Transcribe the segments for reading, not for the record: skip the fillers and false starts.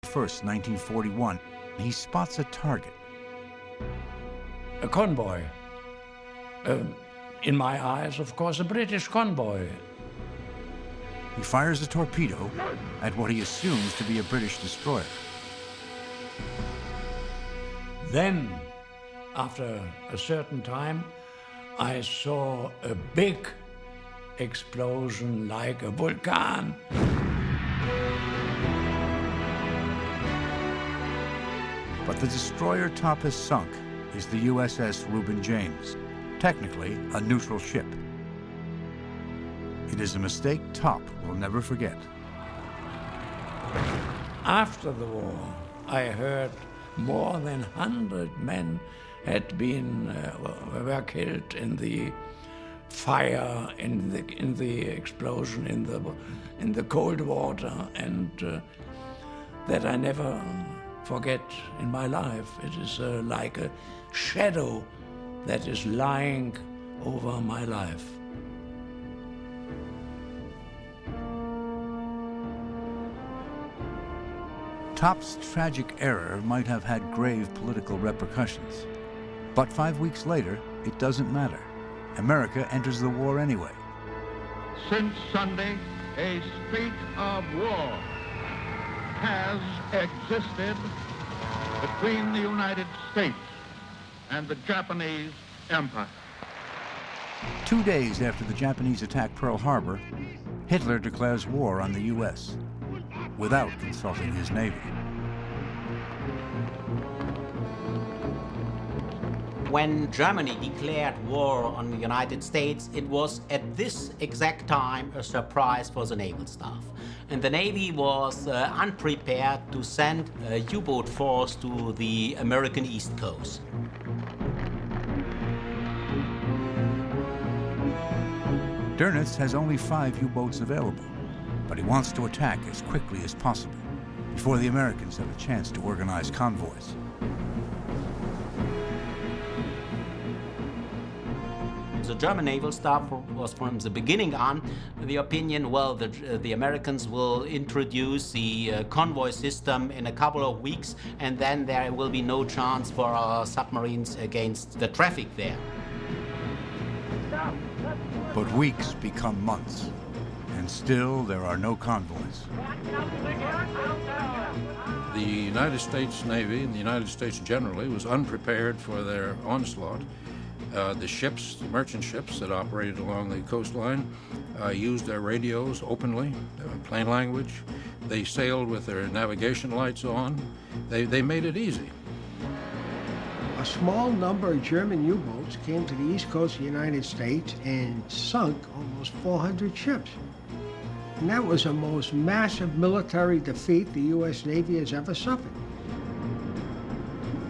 1st, 1941. He spots a target. A convoy. In my eyes, of course, a British convoy. He fires a torpedo at what he assumes to be a British destroyer. Then, after a certain time, I saw a big explosion like a volcano. But the destroyer Top has sunk is the USS Reuben James, technically a neutral ship. It is a mistake Top will never forget. After the war, I heard more than 100 men were killed in the fire, in the explosion, in the cold water, and that I never forget in my life. It is like a shadow that is lying over my life. Top's tragic error might have had grave political repercussions. But 5 weeks later, it doesn't matter. America enters the war anyway. Since Sunday, a state of war has existed between the United States and the Japanese Empire. 2 days after the Japanese attack Pearl Harbor, Hitler declares war on the U.S. without consulting his Navy. When Germany declared war on the United States, it was at this exact time a surprise for the naval staff. And the Navy was unprepared to send a U-boat force to the American East Coast. Dönitz has only 5 U-boats available, but he wants to attack as quickly as possible before the Americans have a chance to organize convoys. The German naval staff was from the beginning on the opinion, well, the Americans will introduce the convoy system in a couple of weeks, and then there will be no chance for our submarines against the traffic there. But weeks become months, and still there are no convoys. The United States Navy and the United States generally was unprepared for their onslaught. The ships, the merchant ships that operated along the coastline, used their radios openly, plain language. They sailed with their navigation lights on. They made it easy. A small number of German U-boats came to the east coast of the United States and sunk almost 400 ships. And that was the most massive military defeat the U.S. Navy has ever suffered.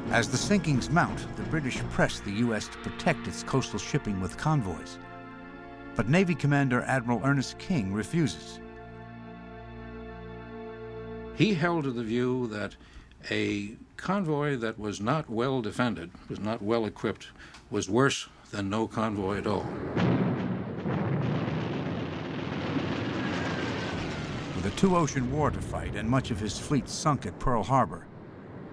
As the sinkings mount, the British press the U.S. to protect its coastal shipping with convoys. But Navy Commander Admiral Ernest King refuses. He held to the view that a convoy that was not well defended, was not well equipped, was worse than no convoy at all. With a 2-ocean war to fight and much of his fleet sunk at Pearl Harbor,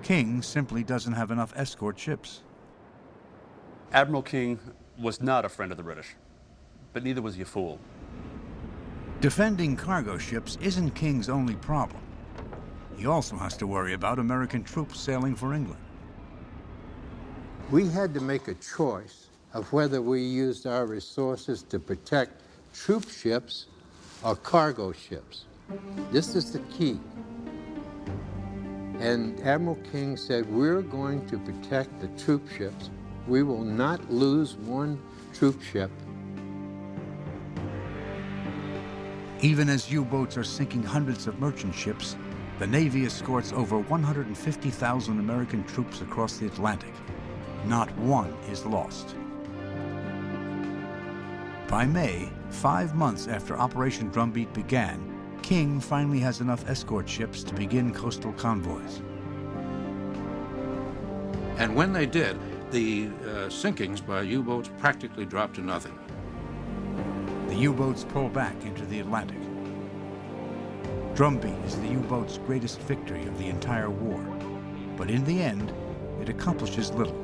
King simply doesn't have enough escort ships. Admiral King was not a friend of the British, but neither was he a fool. Defending cargo ships isn't King's only problem. He also has to worry about American troops sailing for England. We had to make a choice of whether we used our resources to protect troop ships or cargo ships. This is the key. And Admiral King said, we're going to protect the troop ships. We will not lose one troop ship. Even as U-boats are sinking hundreds of merchant ships, the Navy escorts over 150,000 American troops across the Atlantic. Not one is lost. By May, 5 months after Operation Drumbeat began, King finally has enough escort ships to begin coastal convoys. And when they did, the sinkings by U-boats practically dropped to nothing. The U-boats pull back into the Atlantic. Drumbeat is the U-boat's greatest victory of the entire war, but in the end, it accomplishes little.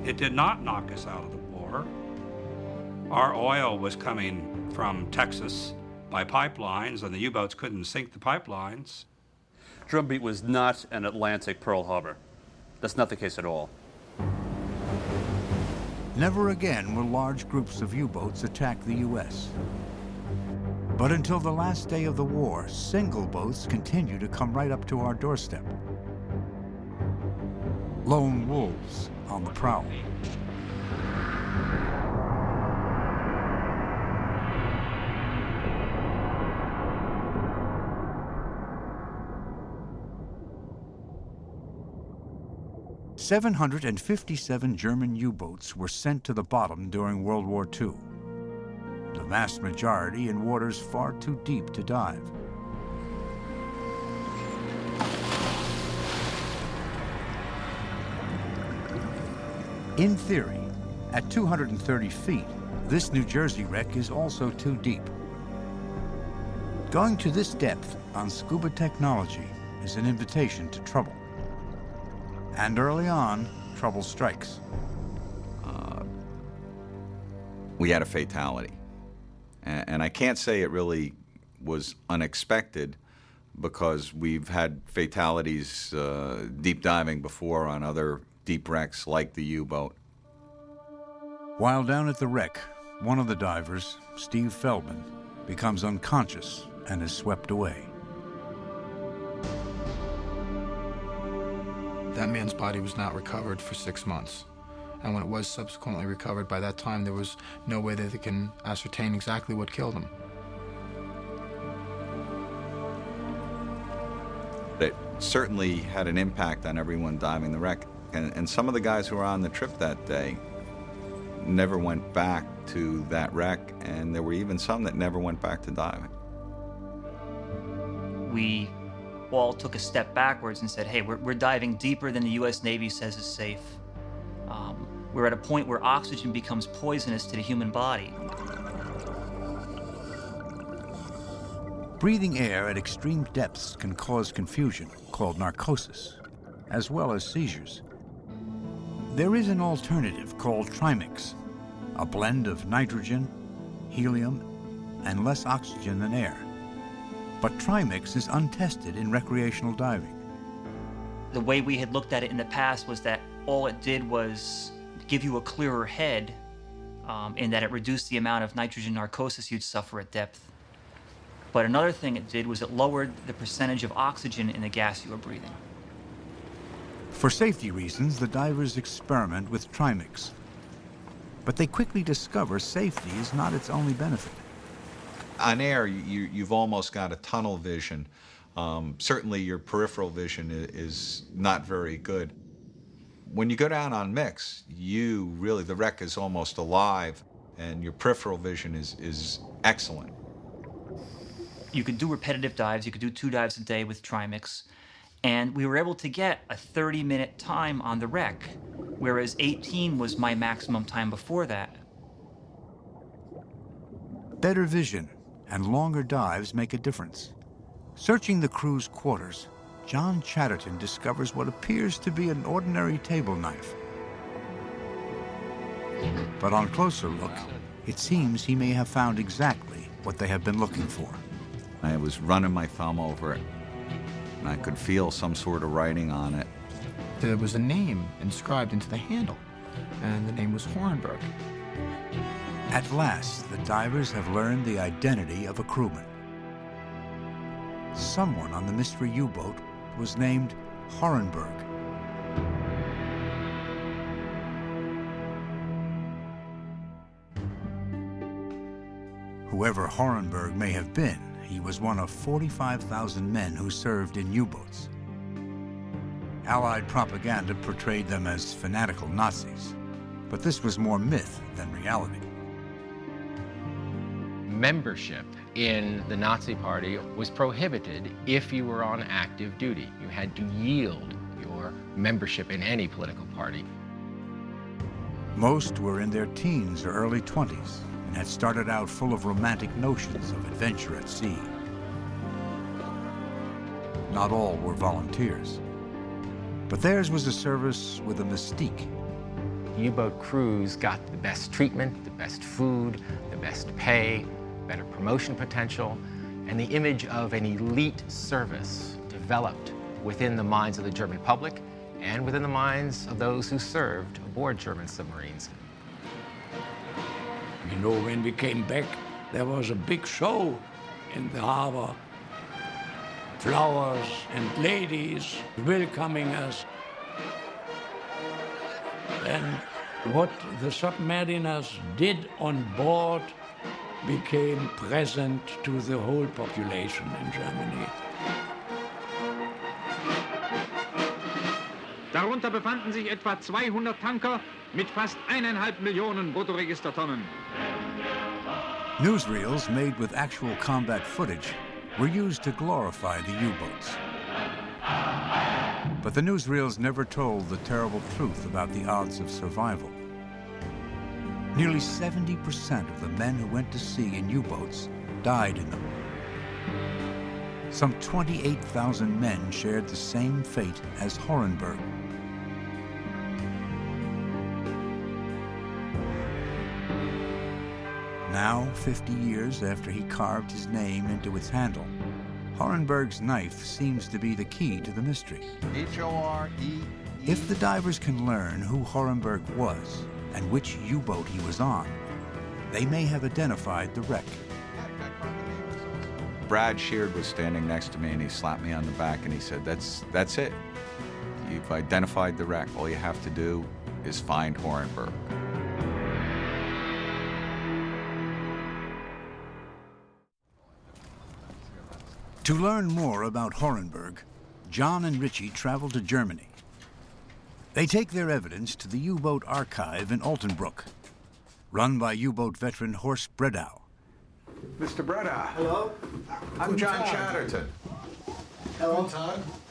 It did not knock us out of the war. Our oil was coming from Texas by pipelines, and the U-boats couldn't sink the pipelines. Drumbeat was not an Atlantic Pearl Harbor. That's not the case at all. Never again will large groups of U-boats attack the U.S. But until the last day of the war, single boats continue to come right up to our doorstep. Lone wolves on the prowl. "757 German U-boats were sent to the bottom during World War II. The vast majority in waters far too deep to dive. In theory, at 230 feet, this New Jersey wreck is also too deep. Going to this depth on scuba technology is an invitation to trouble. And early on, trouble strikes. We had a fatality. And I can't say it really was unexpected, because we've had fatalities deep diving before on other deep wrecks like the U-boat. While down at the wreck, one of the divers, Steve Feldman, becomes unconscious and is swept away. That man's body was not recovered for 6 months. And when it was subsequently recovered, by that time there was no way that they can ascertain exactly what killed him. It certainly had an impact on everyone diving the wreck. And some of the guys who were on the trip that day never went back to that wreck, and there were even some that never went back to diving. We all took a step backwards and said, hey, we're diving deeper than the U.S. Navy says is safe. We're at a point where oxygen becomes poisonous to the human body. Breathing air at extreme depths can cause confusion, called narcosis, as well as seizures. There is an alternative called trimix, a blend of nitrogen, helium, and less oxygen than air. But trimix is untested in recreational diving. The way we had looked at it in the past was that all it did was give you a clearer head, in that it reduced the amount of nitrogen narcosis you'd suffer at depth. But another thing it did was it lowered the percentage of oxygen in the gas you were breathing. For safety reasons, the divers experiment with trimix. But they quickly discover safety is not its only benefit. On air, you've almost got a tunnel vision. Certainly your peripheral vision is not very good. When you go down on mix, the wreck is almost alive, and your peripheral vision is excellent. You could do repetitive dives. You could do 2 dives a day with trimix. And we were able to get a 30-minute time on the wreck, whereas 18 was my maximum time before that. Better vision and longer dives make a difference. Searching the crew's quarters, John Chatterton discovers what appears to be an ordinary table knife. But on closer look, it seems he may have found exactly what they have been looking for. I was running my thumb over it, and I could feel some sort of writing on it. There was a name inscribed into the handle, and the name was Hornberg. At last, the divers have learned the identity of a crewman. Someone on the mystery U-boat was named Hornberg. Whoever Hornberg may have been, he was one of 45,000 men who served in U-boats. Allied propaganda portrayed them as fanatical Nazis, but this was more myth than reality. Membership in the Nazi Party was prohibited if you were on active duty. You had to yield your membership in any political party. Most were in their teens or early 20s, and had started out full of romantic notions of adventure at sea. Not all were volunteers, but theirs was a service with a mystique. U-boat crews got the best treatment, the best food, the best pay, better promotion potential, and the image of an elite service developed within the minds of the German public and within the minds of those who served aboard German submarines. You know, when we came back, there was a big show in the harbor. Flowers and ladies welcoming us. And what the submariners did on board became present to the whole population in Germany. Darunter befanden sich etwa 200 Tanker mit fast 1,5 Millionen Bruttoregistertonnen. Newsreels made with actual combat footage were used to glorify the U-boats. But the newsreels never told the terrible truth about the odds of survival. Nearly 70% of the men who went to sea in U-boats died in them. Some 28,000 men shared the same fate as Horenberg. Now, 50 years after he carved his name into its handle, Horenberg's knife seems to be the key to the mystery. H-O-R-E. If the divers can learn who Horenberg was and which U-boat he was on, they may have identified the wreck. Brad Sheard was standing next to me and he slapped me on the back and he said, that's it. You've identified the wreck. All you have to do is find Horenberg. To learn more about Horenberg, John and Richie travel to Germany. They take their evidence to the U-boat archive in Altenbruck, run by U-boat veteran Horst Bredau. Mr. Bredau. Hello? I'm John Chatterton. Hello?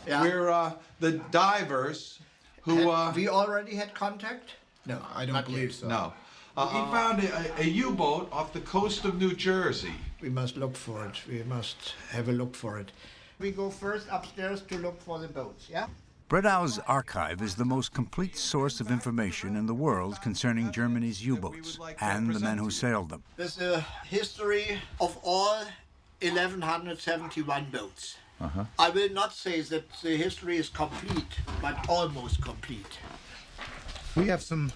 Yeah. We're the divers who... we already had contact? No, I don't believe so. No. He found a U-boat off the coast of New Jersey. We must look for it. We must have a look for it. We go first upstairs to look for the boats, yeah? Bredau's archive is the most complete source of information in the world concerning Germany's U-boats and the men who sailed them. There's a history of all 1,171 boats. I will not say that the history is complete, but almost complete. We have some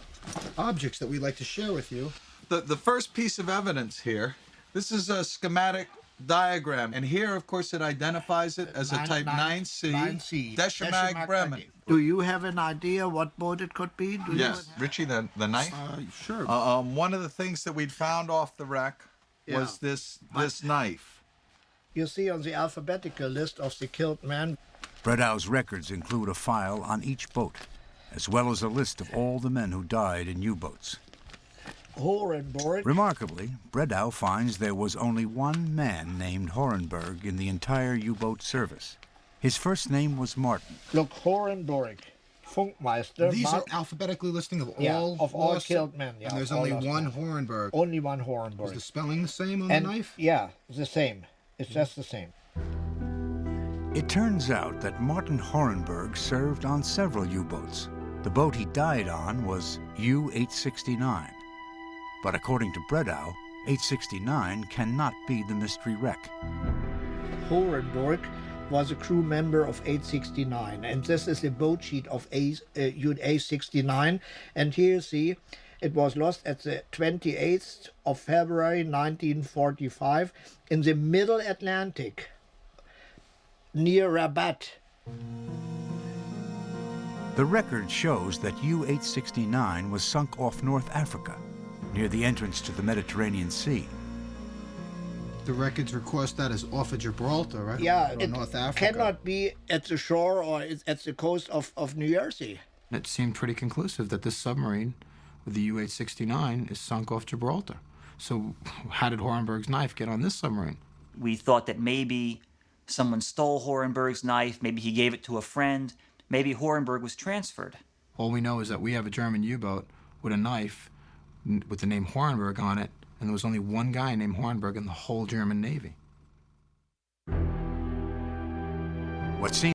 objects that we'd like to share with you. The first piece of evidence here, this is a schematic diagram, and here, of course, it identifies it as a Type 9C, Deschemag Bremen. Do you have an idea what boat it could be? Yes, Richie, the knife? Sure. One of the things that we'd found off the wreck was this knife. You see on the alphabetical list of the killed men. Bredau's records include a file on each boat, as well as a list of all the men who died in U-boats. Horenberg. Remarkably, Bredau finds there was only one man named Horenberg in the entire U-boat service. His first name was Martin. Look, Horenberg, Funkmeister. These are alphabetically listing of all killed men. Yeah, and there's only one Horenberg. Only one Horenberg. Is the spelling the same on the knife? Yeah, the same. It's just the same. It turns out that Martin Horenberg served on several U-boats. The boat he died on was U-869. But according to Bredau, 869 cannot be the mystery wreck. Horenberg was a crew member of 869, and this is the boat sheet of U-869. And here you see, it was lost at the 28th of February 1945 in the Middle Atlantic, near Rabat. The record shows that U-869 was sunk off North Africa, near the entrance to the Mediterranean Sea. The records record that as off of Gibraltar, right? Yeah, or it North Africa. Cannot be at the shore or at the coast of New Jersey. It seemed pretty conclusive that this submarine with the U-869 is sunk off Gibraltar. So how did Horenberg's knife get on this submarine? We thought that maybe someone stole Horenberg's knife, maybe he gave it to a friend, maybe Horenberg was transferred. All we know is that we have a German U-boat with a knife with the name Horenberg on it, And there was only one guy named Hornberg in the whole German Navy. What seemed